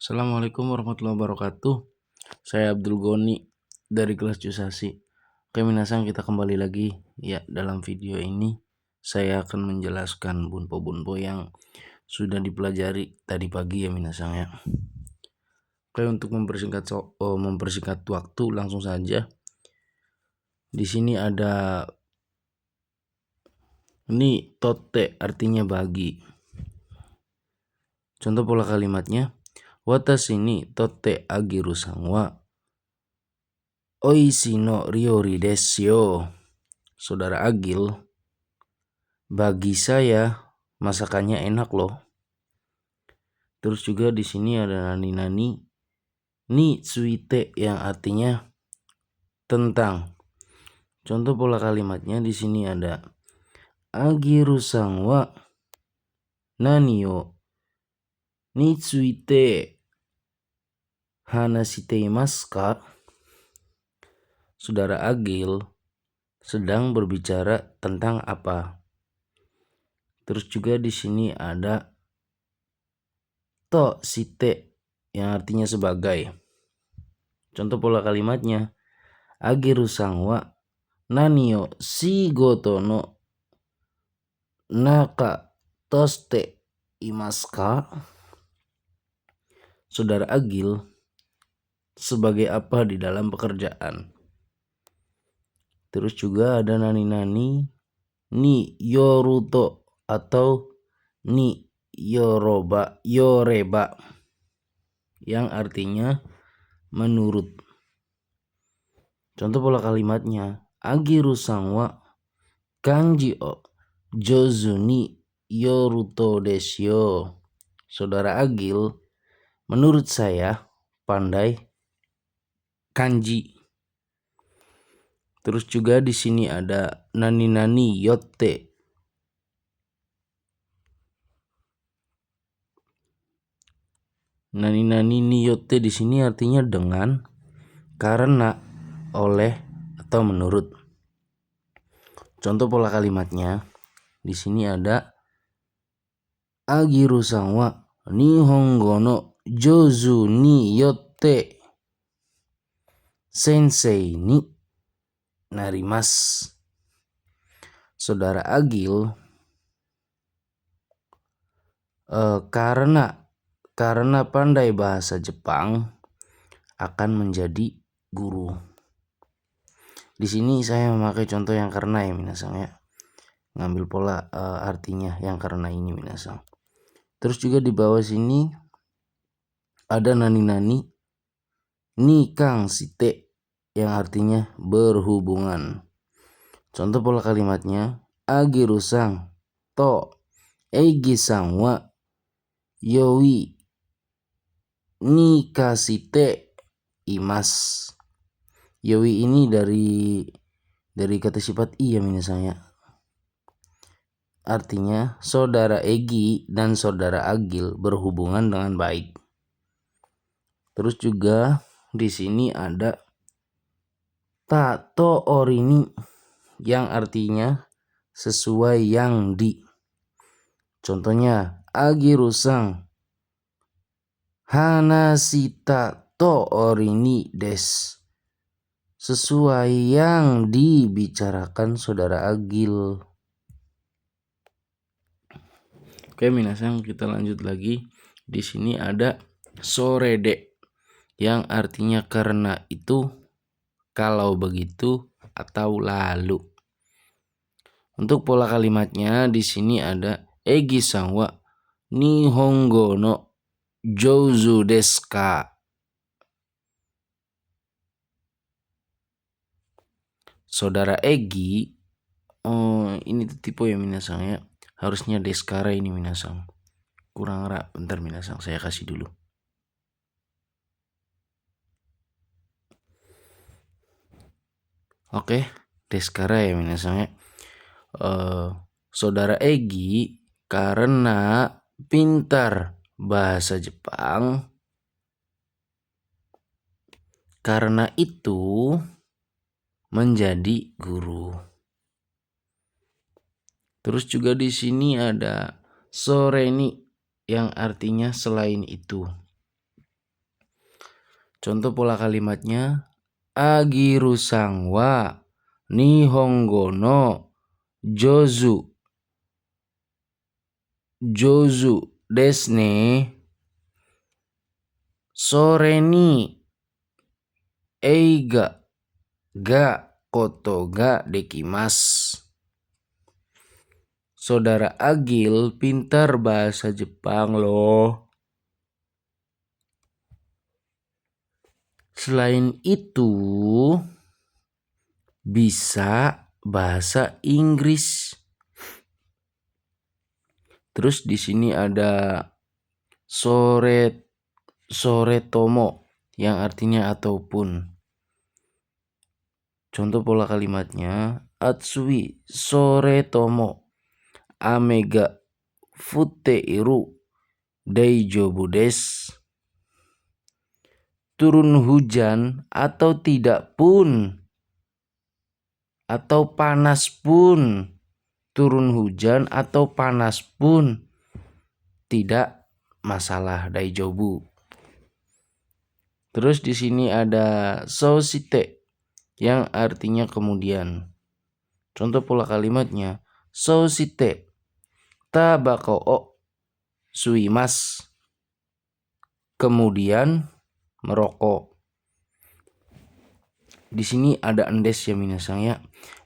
Assalamualaikum warahmatullahi wabarakatuh. Saya Abdul Goni dari kelas Jusasi. Oke, minasang, kita kembali lagi. Ya, dalam video ini saya akan menjelaskan bunpo-bunpo yang sudah dipelajari tadi pagi ya minasang ya. Oke, untuk mempersingkat waktu, langsung saja. Di sini ada ni tote, artinya bagi. Contoh pola kalimatnya, watashi ni tote agiru san wa oishi no ryori desu yo. Saudara Agil, bagi saya masakannya enak loh. Terus juga di sini ada nani-nani ni tsuite yang artinya tentang. Contoh pola kalimatnya di sini ada Agiru-san wa nani yo ni tsuite hanashite imasu ka? Saudara Agil sedang berbicara tentang apa? Terus juga di sini ada to site yang artinya sebagai. Contoh pola kalimatnya, Agiru-san wa nani yo shigoto no naka toste imasu ka? Saudara Agil sebagai apa di dalam pekerjaan? Terus juga ada nani-nani ni yoruto atau ni yoreba yang artinya menurut. Contoh pola kalimatnya, Agiru-san wa kanji o jouzu ni yoruto desu yo. Saudara Agil menurut saya pandai kanji. Terus juga di sini ada nani-nani yotte. Nani-nani ni yotte di sini artinya dengan, karena, oleh, atau menurut. Contoh pola kalimatnya di sini ada Agiru-san wa nihongo no jouzu ni yotte sensei ni narimasu. Saudara Agil karena pandai bahasa Jepang akan menjadi guru. Di sini saya memakai contoh yang karena ya minasang ya. Ngambil pola artinya yang karena ini minasang. Terus juga di bawah sini ada nani-nani ni kang site yang artinya berhubungan. Contoh pola kalimatnya, Agiru-san to Eigi-san wa yoi ni kasite imasu. Yoi ini dari kata sifat i ya minasang ya. Artinya saudara Egi dan saudara Agil berhubungan dengan baik. Terus juga di sini ada tato orini yang artinya sesuai yang di. Contohnya Agiru-san hanashita to orini desu. Sesuai yang dibicarakan saudara Agil. Oke minasang, kita lanjut lagi. Di sini ada sorede yang artinya karena itu, kalau begitu, atau lalu. Untuk pola kalimatnya di sini ada Egi-san wa nihongo no jouzu desu ka? Saudara Egi, ini tipe ya minasang ya. Harusnya deskara ini minasang. Kurang rak, bentar minasang, saya kasih dulu. Oke, deskara ya minasang ya. Saudara Egi karena pintar bahasa Jepang, karena itu menjadi guru. Terus juga di sini ada soreni yang artinya selain itu. Contoh pola kalimatnya, Agirusang wa Nihongo no Jozu desu ne. Sore ni eiga ga koto ga dekimasu. Saudara Agil pintar bahasa Jepang loh. Selain itu bisa bahasa Inggris. Terus di sini ada sore tomo yang artinya ataupun. Contoh pola kalimatnya, Atsui sore tomo amega futte iru daijoubu desu. Turun hujan atau tidak pun, atau panas pun, turun hujan atau panas pun tidak masalah, daijoubu. Terus di sini ada soshite yang artinya kemudian. Contoh pola kalimatnya, soshite tabako o suimasu. Kemudian merokok. Di sini ada endes ya minasang ya.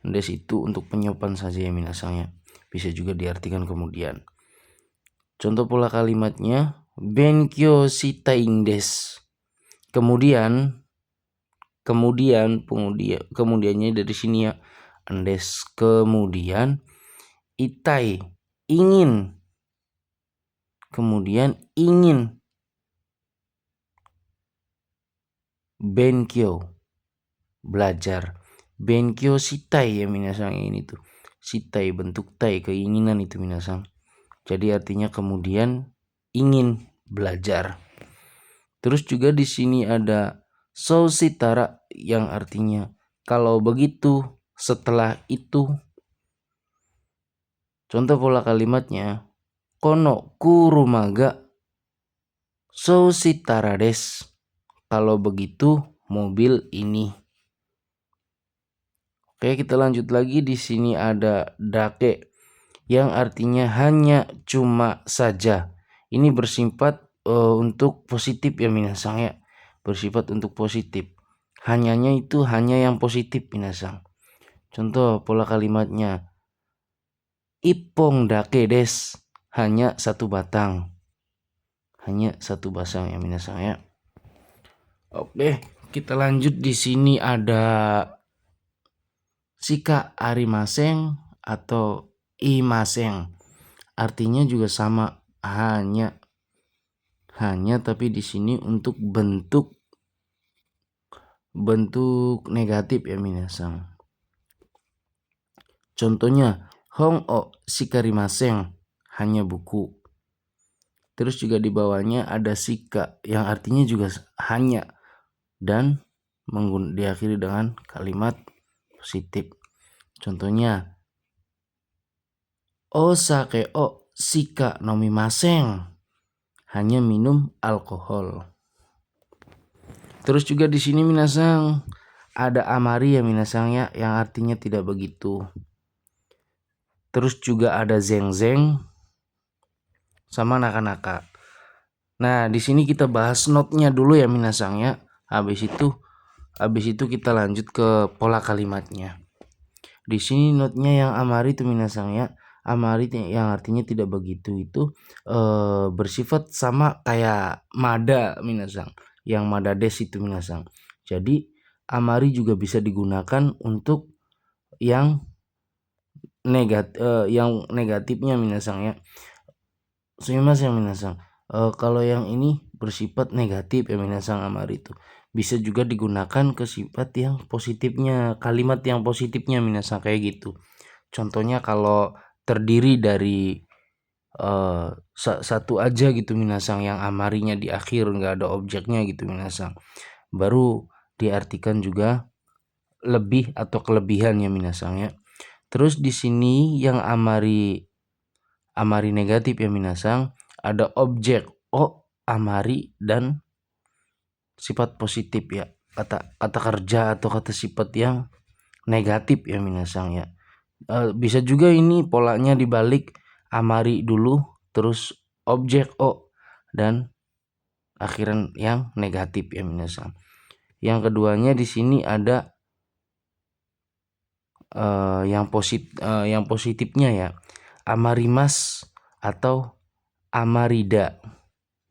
Endes itu untuk penyopan saja ya minasang ya. Bisa juga diartikan kemudian. Contoh pola kalimatnya, Benkyou shitai desu. Kemudiannya dari sini ya, endes. Kemudian itai ingin. Kemudian ingin. Benkyou belajar. Benkyou shitai ya minasang, ini tuh. Shitai bentuk tai, keinginan itu minasang. Jadi artinya kemudian ingin belajar. Terus juga di sini ada soshitara yang artinya kalau begitu, setelah itu. Contoh pola kalimatnya, kono kuruma ga soshitara desu. Kalau begitu mobil ini. Oke, kita lanjut lagi. Di sini ada dake yang artinya hanya, cuma saja. Ini bersifat untuk positif ya minasang ya. Bersifat untuk positif. Hanyanya itu hanya yang positif minasang. Contoh pola kalimatnya, Ippong dake desu. Hanya satu batang. Hanya satu batang ya minasang ya. Oke, kita lanjut. Di sini ada shika arimaseng atau imaseng. Artinya juga sama, hanya tapi di sini untuk bentuk negatif ya minasang. Contohnya, hong o shikarimaseng, hanya buku. Terus juga di bawahnya ada shika yang artinya juga hanya dan diakhiri dengan kalimat positif. Contohnya, osake o shika nomimaseng, hanya minum alkohol. Terus juga di sini minasang ada amari ya minasang ya, yang artinya tidak begitu. Terus juga ada zeng-zeng sama naka-naka. Nah, di sini kita bahas notnya dulu ya minasang ya. Habis itu kita lanjut ke pola kalimatnya. Di sini notnya yang amari itu minasang ya. Amari yang artinya tidak begitu itu bersifat sama kayak mada minasang. Yang mada des itu minasang. Jadi amari juga bisa digunakan untuk yang negatifnya minasang ya. Sumimasen ya minasang. Kalau yang ini bersifat negatif ya minasang, amari itu bisa juga digunakan ke sifat yang positifnya, kalimat yang positifnya minasang, kayak gitu. Contohnya kalau terdiri dari satu aja gitu minasang, yang amarinya di akhir nggak ada objeknya gitu minasang, baru diartikan juga lebih atau kelebihan ya minasang ya. Terus di sini yang amari negatif ya minasang, ada objek o amari dan sifat positif ya, kata kerja atau kata sifat yang negatif ya minasang ya. Bisa juga ini polanya dibalik, amari dulu terus objek o dan akhiran yang negatif ya minasang. Yang keduanya di sini ada yang positifnya ya, amarimas atau amarida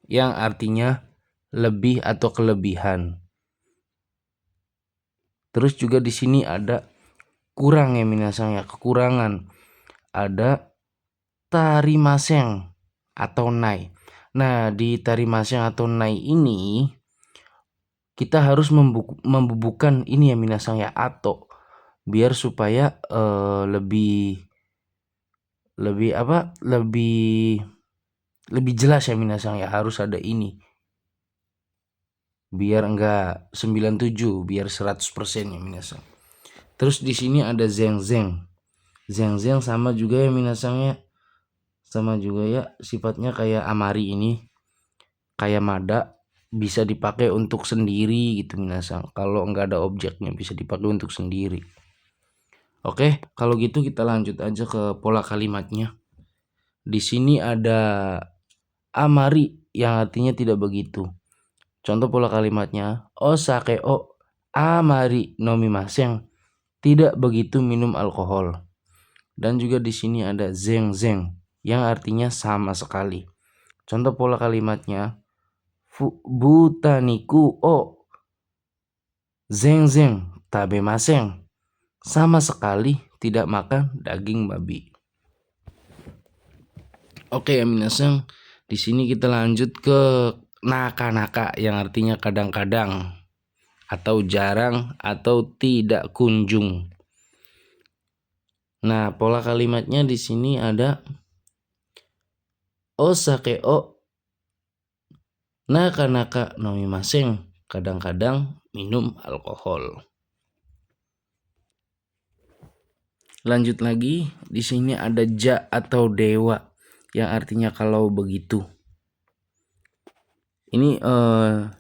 yang artinya lebih atau kelebihan. Terus juga di sini ada kurang ya minasang ya, kekurangan. Ada tarimaseng atau nai. Nah, di tarimaseng atau nai ini kita harus membubuhkan ini ya minasang ya, atau biar supaya lebih jelas ya minasang ya, harus ada ini biar enggak 97, biar 100% ya minasang. Terus di sini ada zeng zeng. Zeng zeng sama juga ya minasang ya, sama juga ya, sifatnya kayak amari ini, kayak mada, bisa dipakai untuk sendiri gitu minasang. Kalau enggak ada objeknya bisa dipakai untuk sendiri. Oke, kalau gitu kita lanjut aja ke pola kalimatnya. Di sini ada amari yang artinya tidak begitu. Contoh pola kalimatnya, osake o amari nomimasen, tidak begitu minum alkohol. Dan juga di sini ada zeng zeng yang artinya sama sekali. Contoh pola kalimatnya, butaniku o zeng zeng tabemasen, sama sekali tidak makan daging babi. Oke ya minasang, di sini kita lanjut ke naka-naka yang artinya kadang-kadang atau jarang atau tidak kunjung. Nah, pola kalimatnya di sini ada osake o naka-naka nomimasen, kadang-kadang minum alkohol. Lanjut lagi, di sini ada ja atau dewa yang artinya kalau begitu. Ini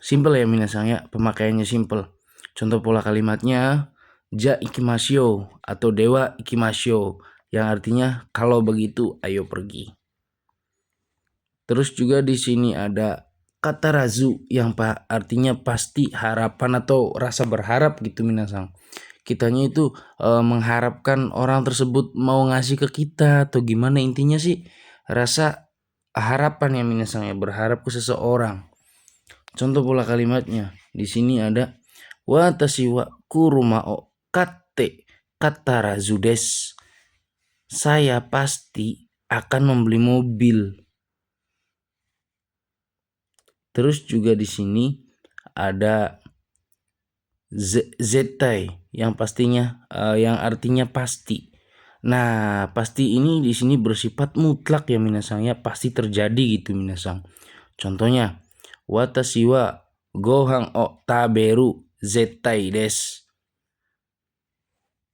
simple ya minasang ya, pemakaiannya simple. Contoh pola kalimatnya, ja ikimasyo atau dewa ikimasyo yang artinya kalau begitu ayo pergi. Terus juga di sini ada kata razu yang artinya pasti, harapan atau rasa berharap gitu minasang. Kitanya itu mengharapkan orang tersebut mau ngasih ke kita atau gimana, intinya sih rasa harapan ya minasang ya, berharap ke seseorang. Contoh pola kalimatnya di sini ada watashi wa kuruma o katte katarazu desu, saya pasti akan membeli mobil. Terus juga di sini ada zetai yang pastinya yang artinya pasti. Nah, pasti ini di sini bersifat mutlak ya minasang ya, pasti terjadi gitu minasang. Contohnya, watashi wa gohan o taberu zetai desu,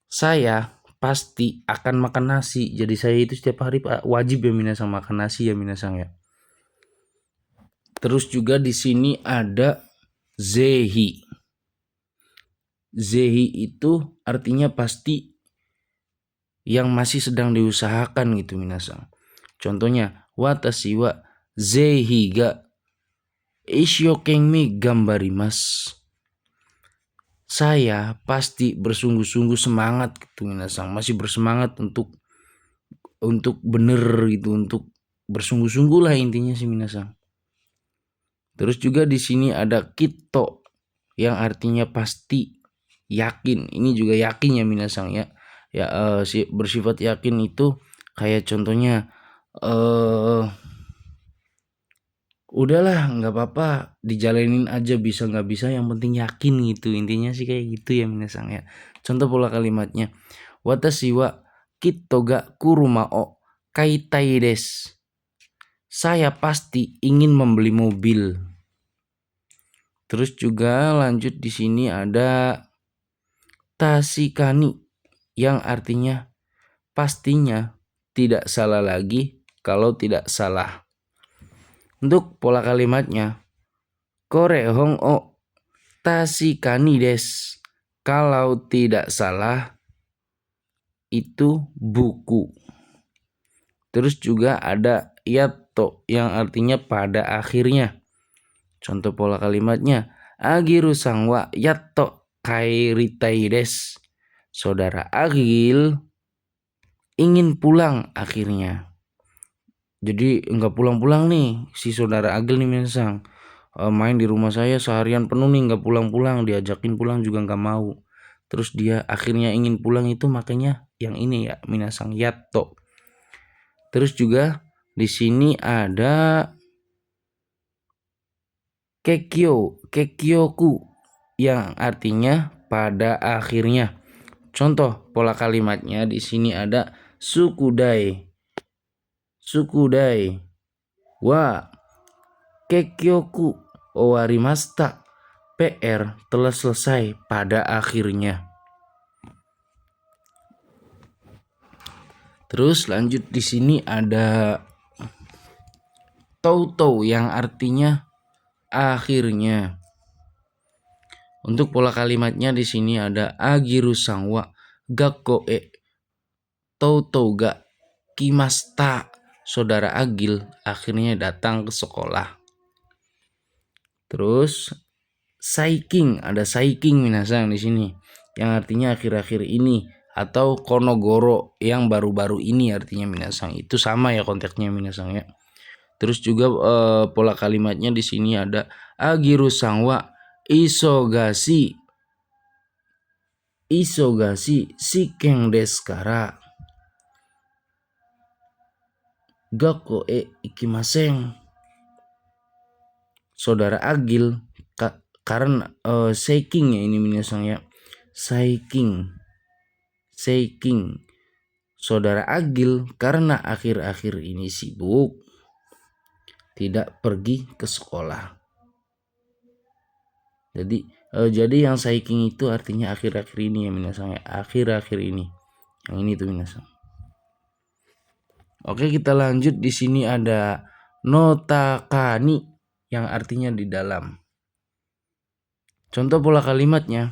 saya pasti akan makan nasi. Jadi saya itu setiap hari wajib ya minasang makan nasi ya minasang ya. Terus juga di sini ada zehi. Zehi itu artinya pasti yang masih sedang diusahakan gitu minasang. Contohnya, watashi wa zehi ga ishokenmi gambarimasu, saya pasti bersungguh-sungguh semangat gitu minasang, masih bersemangat untuk bener gitu, untuk bersungguh-sungguh lah intinya sih minasang. Terus juga di sini ada kito yang artinya pasti, yakin. Ini juga yakin ya minasang ya. Ya bersifat yakin itu kayak contohnya udahlah nggak apa-apa dijalanin aja, bisa nggak bisa yang penting yakin gitu, intinya sih kayak gitu ya minasang ya. Contoh pola kalimatnya, watashi wa kitto ga kuruma o kaitai desu, saya pasti ingin membeli mobil. Terus juga lanjut di sini ada tasikani yang artinya pastinya tidak salah lagi kalau tidak salah. Untuk pola kalimatnya, kore hong o Tasikani des. Kalau tidak salah itu buku. Terus juga ada yato yang artinya pada akhirnya. Contoh pola kalimatnya, Agiru sangwa yato kairitai des. Saudara Agil ingin pulang akhirnya. Jadi nggak pulang-pulang nih si saudara Agil nih Minasang. Main di rumah saya seharian penuh nih, nggak pulang-pulang, diajakin pulang juga nggak mau. Terus dia akhirnya ingin pulang, itu makanya yang ini ya Minasang yato. Terus juga di sini ada kekyoku yang artinya pada akhirnya. Contoh pola kalimatnya di sini ada sukudai wa kekyoku owarimashita. PR telah selesai pada akhirnya. Terus lanjut di sini ada toutou yang artinya akhirnya. Untuk pola kalimatnya di sini ada agiru sangwa gakko toutou ga kimasta. Saudara Agil akhirnya datang ke sekolah. Terus saiking, ada saiking Minasang di sini yang artinya akhir-akhir ini, atau konogoro yang baru-baru ini artinya Minasang. Itu sama ya konteksnya Minasang ya. Terus juga pola kalimatnya di sini ada agiru sangwa isogasi shiken desu kara gakko ikimasen. Saudara Agil karena seiking ya ini Minasang ya. Seiking. Saudara Agil karena akhir-akhir ini sibuk tidak pergi ke sekolah. Jadi yang seiking itu artinya akhir-akhir ini ya Minasang ya. Akhir-akhir ini. Yang ini tuh Minasang. Oke, kita lanjut. Di sini ada notakani yang artinya di dalam. Contoh pola kalimatnya,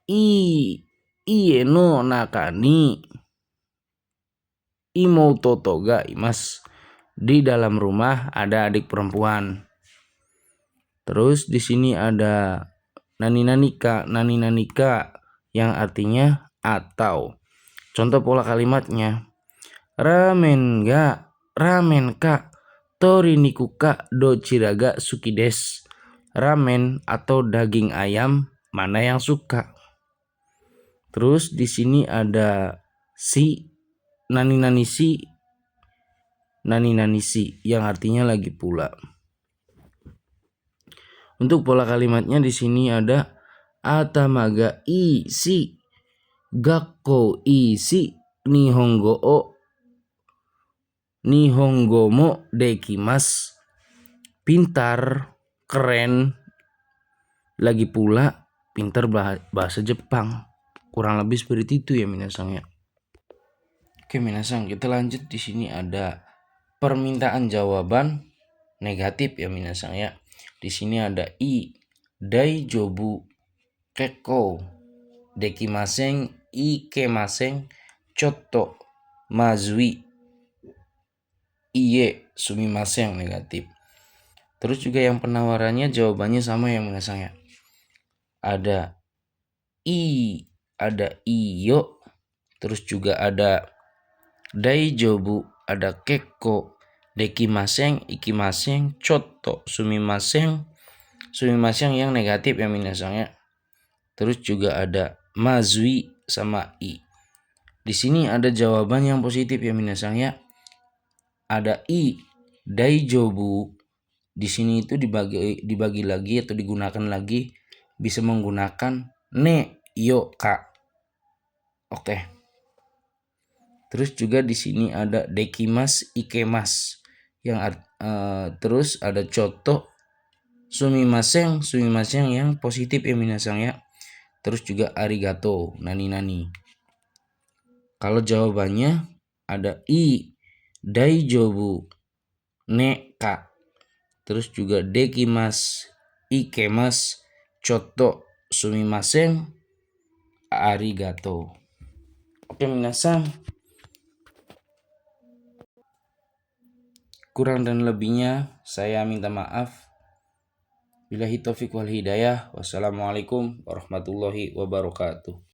iie no nakani imoutoto ga imas. Di dalam rumah ada adik perempuan. Terus di sini ada nani nanika yang artinya atau. Contoh pola kalimatnya, ramen ka tori niku ka dochiraga suki desu. Ramen atau daging ayam mana yang suka. Terus di sini ada nani nanisi yang artinya lagi pula. Untuk pola kalimatnya di sini ada atamaga isi gakko isi nihongo mo dekimasu. Pintar, keren, lagi pula pintar bahasa Jepang. Kurang lebih seperti itu ya Minasang ya. Oke Minasang, kita lanjut. Di sini ada permintaan jawaban negatif ya Minasang ya. Di sini ada daijobu kekko dekimasen ikemasen chotto mazui iye sumimasen negatif. Terus juga yang penawarannya jawabannya sama ya Minasang ya. Ada iyo, terus juga ada daijobu, ada kekko, dekimasen, ikimasen, chotto, sumimasen yang negatif ya Minasang ya. Terus juga ada mazui sama i. Di sini ada jawaban yang positif ya Minasang ya. Ada daijobu. Di sini itu dibagi lagi atau digunakan lagi, bisa menggunakan ne, yo, ka. Oke. Terus juga di sini ada dekimas, ikemas yang terus ada chotto, sumimasen yang positif ya Minasang ya. Terus juga arigato, nani. Kalau jawabannya ada daijobu, ne, ka. Terus juga dekimas, ikemas, choto, sumimasen, arigato. Oke minasan, kurang dan lebihnya saya minta maaf. Billahi taufiq wal hidayah. Wassalamualaikum warahmatullahi wabarakatuh.